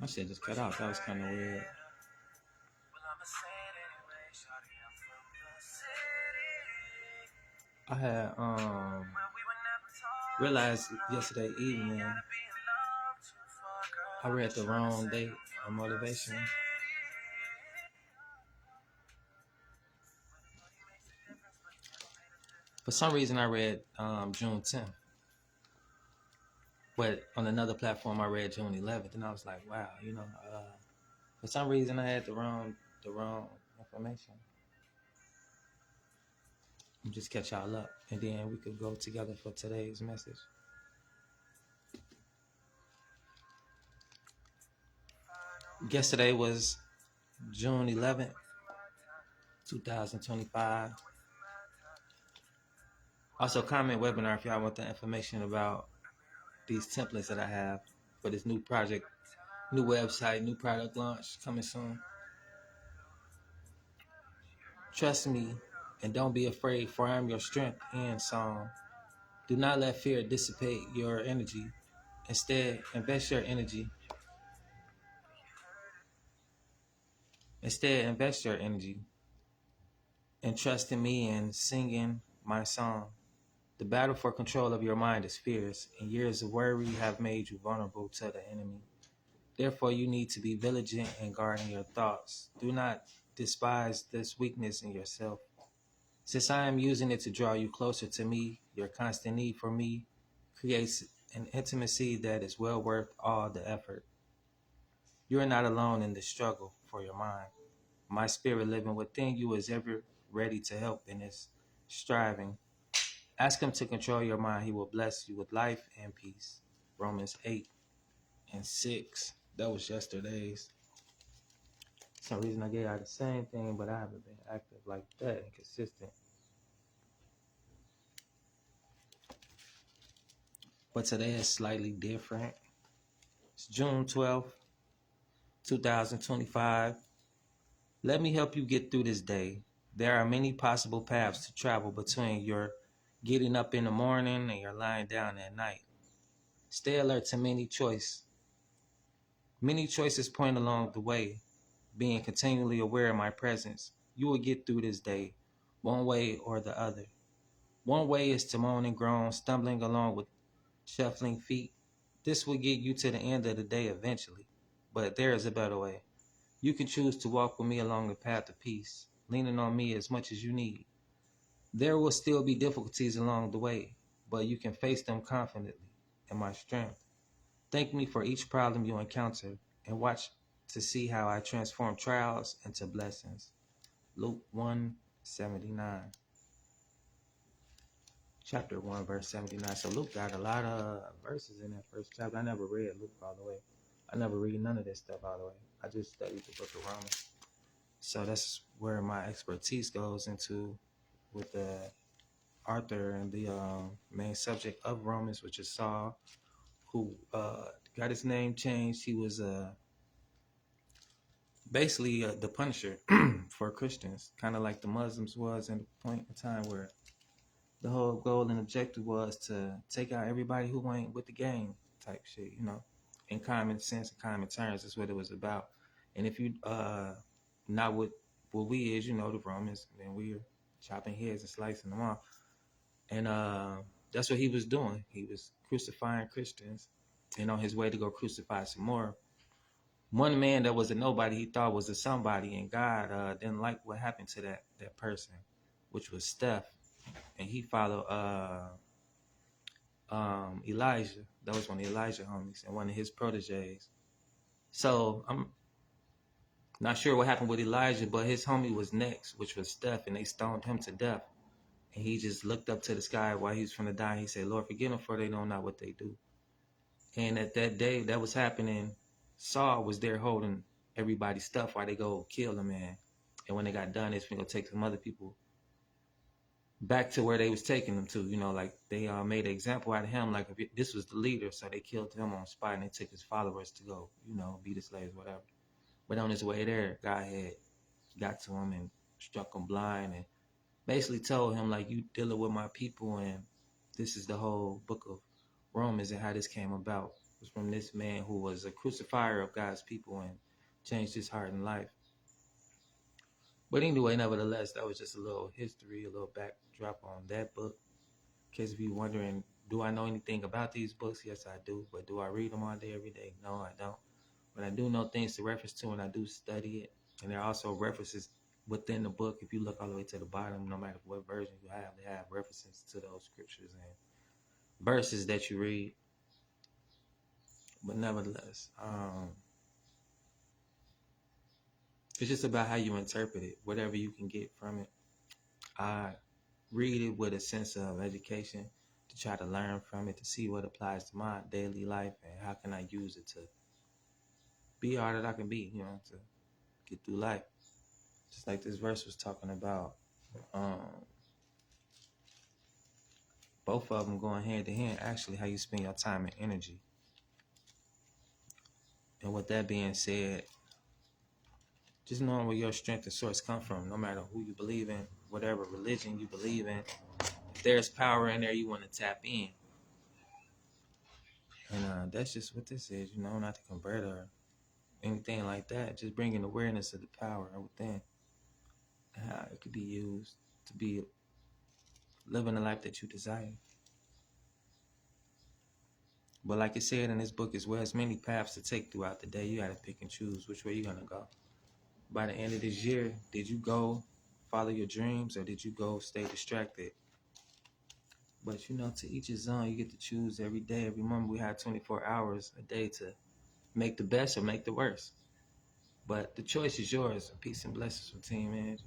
My shit just cut out. That was kind of weird. I had realized yesterday evening I read the wrong date on motivation. For some reason, I read June 10th, but on another platform, I read June 11th, and I was like, wow, for some reason, I had the wrong information. I'm just catch y'all up, and then we could go together for today's message. Yesterday was June 11th, 2025. Also, comment webinar if y'all want the information about these templates that I have for this new project, new website, new product launch coming soon. Trust me and don't be afraid, for I am your strength and song. Do not let fear dissipate your energy. Instead, invest your energy. And trust in me and singing my song. The battle for control of your mind is fierce, and years of worry have made you vulnerable to the enemy. Therefore, you need to be vigilant in guarding your thoughts. Do not despise this weakness in yourself. Since I am using it to draw you closer to me, your constant need for me creates an intimacy that is well worth all the effort. You are not alone in the struggle for your mind. My spirit living within you is ever ready to help in its striving. Ask him to control your mind. He will bless you with life and peace. Romans 8:6. That was yesterday's. For some reason I gave out the same thing, but I haven't been active like that and consistent. But today is slightly different. It's June 12th, 2025. Let me help you get through this day. There are many possible paths to travel between your getting up in the morning and your lying down at night. Stay alert to many choices. Many choices point along the way. Being continually aware of my presence, you will get through this day, one way or the other. One way is to moan and groan, stumbling along with shuffling feet. This will get you to the end of the day eventually, but there is a better way. You can choose to walk with me along the path of peace, leaning on me as much as you need. There will still be difficulties along the way, but you can face them confidently in my strength. Thank me for each problem you encounter and watch to see how I transform trials into blessings. Luke 1:79. Chapter 1, verse 79. So Luke got a lot of verses in that first chapter. I never read Luke all the way. I never read none of this stuff all the way. I just studied the book of Romans. So that's where my expertise goes into with the author and the main subject of Romans, which is Saul, who got his name changed. He was basically the Punisher for Christians, kind of like the Muslims was in a point in time where the whole goal and objective was to take out everybody who ain't with the game type shit, in common sense and common terms. That's what it was about. And if you not what we is, the Romans, then we're chopping heads and slicing them off. And that's what he was doing. He was crucifying Christians and on his way to go crucify some more. One man that was a nobody he thought was a somebody, and God didn't like what happened to that person, which was Steph. And he followed Elijah. That was one of Elijah homies and one of his proteges. So I'm not sure what happened with Elijah, but his homie was next, which was Steph, and they stoned him to death. And he just looked up to the sky while he was finna die. He said, Lord, forgive them, for they know not what they do. And at that day that was happening, Saul was there holding everybody's stuff while they go kill the man. And when they got done, they was gonna take some other people back to where they was taking them to. Like they made an example out of him, like if this was the leader, so they killed him on spot and they took his followers to go, be the slaves, whatever. But on his way there, God had got to him and struck him blind and basically told him, like, you dealing with my people, and this is the whole book of Romans and how this came about. was from this man who was a crucifier of God's people and changed his heart and life. But anyway, nevertheless, that was just a little history, a little backdrop on that book. In case if you're wondering, do I know anything about these books? Yes, I do. But do I read them all day, every day? No, I don't. But I do know things to reference to, and I do study it. And there are also references within the book. If you look all the way to the bottom, no matter what version you have, they have references to those scriptures and verses that you read. But nevertheless, it's just about how you interpret it, whatever you can get from it. I read it with a sense of education to try to learn from it, to see what applies to my daily life and how can I use it to be all that I can be, to get through life. Just like this verse was talking about, both of them going hand in hand, actually, how you spend your time and energy. And with that being said, just knowing where your strength and source come from, no matter who you believe in, whatever religion you believe in, if there's power in there, you want to tap in. And that's just what this is, not to convert or anything like that. Just bringing awareness of the power within and how it could be used to be living the life that you desire. But like it said in this book as well, there's many paths to take throughout the day. You got to pick and choose which way you're going to go. By the end of this year, did you go follow your dreams or did you go stay distracted? But to each his own. You get to choose every day. Every moment we have 24 hours a day to make the best or make the worst. But the choice is yours. Peace and blessings from Team Angie.